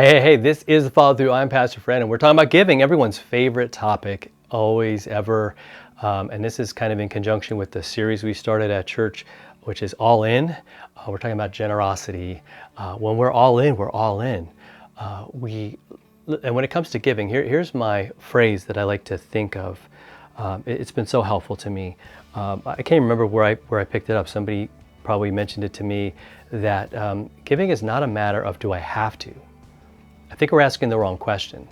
Hey, this is the Follow Through. I'm Pastor Fred, and we're talking about giving, everyone's favorite topic, always, ever. And this is kind of in conjunction with the series we started at church, which is All In. We're talking about generosity. When we're all in, we're all in. And when it comes to giving, here's my phrase that I like to think of. It's been so helpful to me. I can't remember where I picked it up. Somebody probably mentioned it to me that giving is not a matter of do I have to. I think we're asking the wrong question.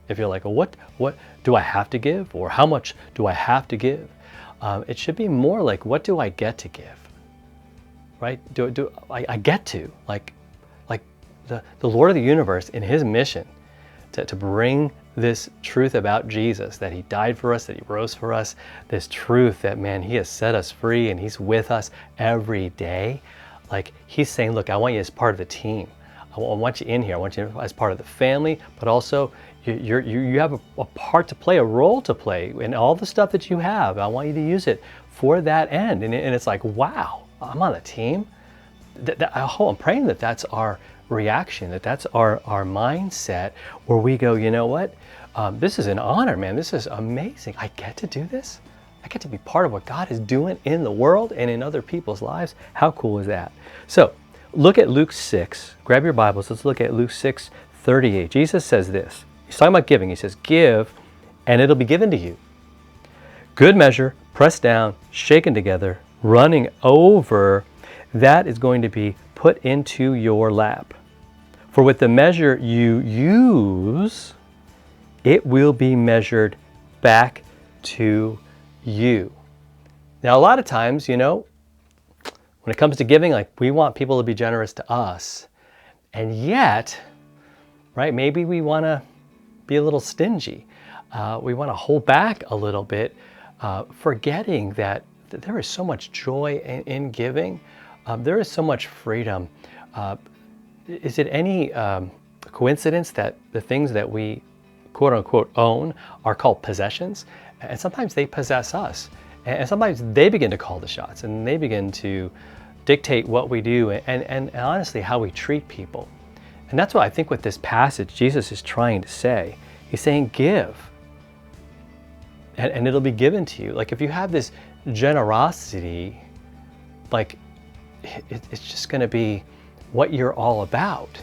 If you're like, well, what do I have to give, or how much do I have to give? It should be more like, what do I get to give? Right? Do I get to like the Lord of the universe in His mission to bring this truth about Jesus, that He died for us, that He rose for us, this truth that, man, He has set us free and He's with us every day. Like He's saying, look, I want you as part of the team. I want you in here. I want you as part of the family, but also you have a part to play, a role to play in all the stuff that you have. I want you to use it for that end. And it's like, wow, I'm on the team. I'm praying that that's our reaction, that's our mindset, where we go, you know what? This is an honor, man. This is amazing. I get to do this. I get to be part of what God is doing in the world and in other people's lives. How cool is that? So, look at Luke 6. Grab your Bibles. Let's look at Luke 6:38. Jesus says this. He's talking about giving. He says, give, and it'll be given to you. Good measure, pressed down, shaken together, running over, that is going to be put into your lap. For with the measure you use, it will be measured back to you. Now, a lot of times, when it comes to giving, like, we want people to be generous to us. And yet, right, maybe we want to be a little stingy. We want to hold back a little bit, forgetting that there is so much joy in giving. There is so much freedom. Is it any coincidence that the things that we quote unquote own are called possessions? And sometimes they possess us. And sometimes they begin to call the shots, and they begin to dictate what we do and honestly how we treat people. And that's what I think with this passage Jesus is trying to say. He's saying give, and it'll be given to you. Like, if you have this generosity, like, it's just going to be what you're all about.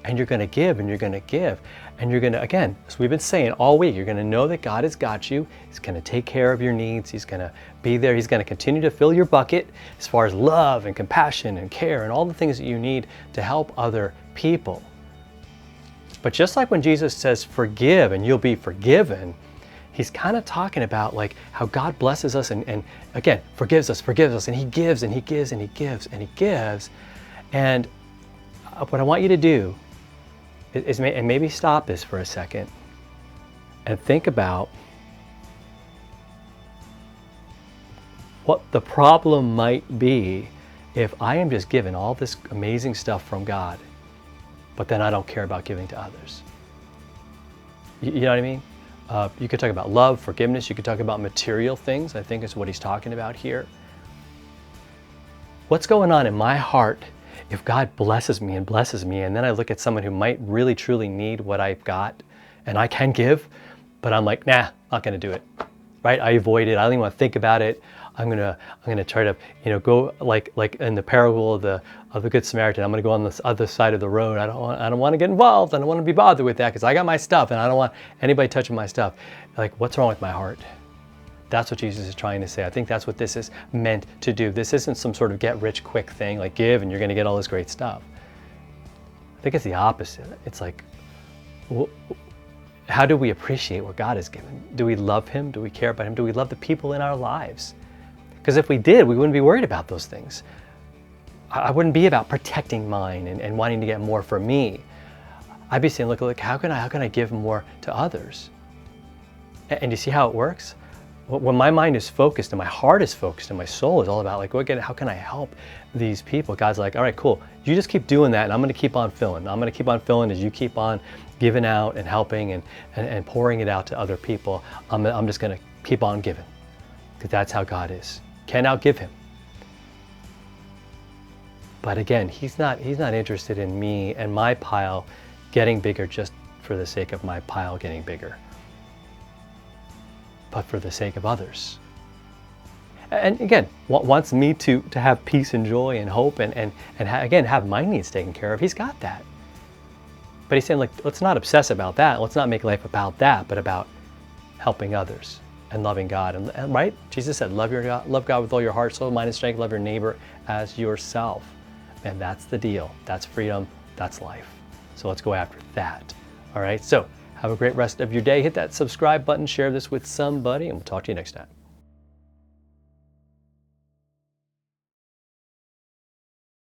And you're going to give, and you're going to give. And you're going to, again, as we've been saying all week, you're going to know that God has got you. He's going to take care of your needs. He's going to be there. He's going to continue to fill your bucket as far as love and compassion and care and all the things that you need to help other people. But just like when Jesus says, forgive and you'll be forgiven, He's kind of talking about like how God blesses us and again, forgives us, and He gives and He gives and He gives and He gives. And what I want you to do is maybe stop this for a second and think about what the problem might be if I am just given all this amazing stuff from God, but then I don't care about giving to others. You know what I mean? You could talk about love, forgiveness. You could talk about material things, I think is what he's talking about here. What's going on in my heart if God blesses me, and then I look at someone who might really truly need what I've got and I can give, but I'm like, nah, not gonna do it, right? I avoid it. I don't even want to think about it. I'm gonna try to, go like in the parable of the Good Samaritan. I'm gonna go on this other side of the road. I don't want to get involved. I don't want to be bothered with that because I got my stuff and I don't want anybody touching my stuff. Like, what's wrong with my heart? That's what Jesus is trying to say. I think that's what this is meant to do. This isn't some sort of get rich quick thing, like give and you're going to get all this great stuff. I think it's the opposite. It's like, how do we appreciate what God has given? Do we love Him? Do we care about Him? Do we love the people in our lives? Because if we did, we wouldn't be worried about those things. I wouldn't be about protecting mine and wanting to get more for me. I'd be saying, look, how can I give more to others? And you see how it works? When my mind is focused and my heart is focused and my soul is all about like, how can I help these people? God's like, all right, cool. You just keep doing that and I'm going to keep on filling. I'm going to keep on filling as you keep on giving out and helping and pouring it out to other people. I'm just going to keep on giving because that's how God is. Can't outgive Him. But again, he's not interested in me and my pile getting bigger just for the sake of my pile getting bigger, but for the sake of others. And again, wants me to have peace and joy and hope and again, have my needs taken care of. He's got that. But he's saying, like, let's not obsess about that. Let's not make life about that, but about helping others and loving God. And right? Jesus said, love God with all your heart, soul, mind, and strength. Love your neighbor as yourself. And that's the deal. That's freedom. That's life. So let's go after that. All right? So have a great rest of your day. Hit that subscribe button. Share this with somebody, and we'll talk to you next time.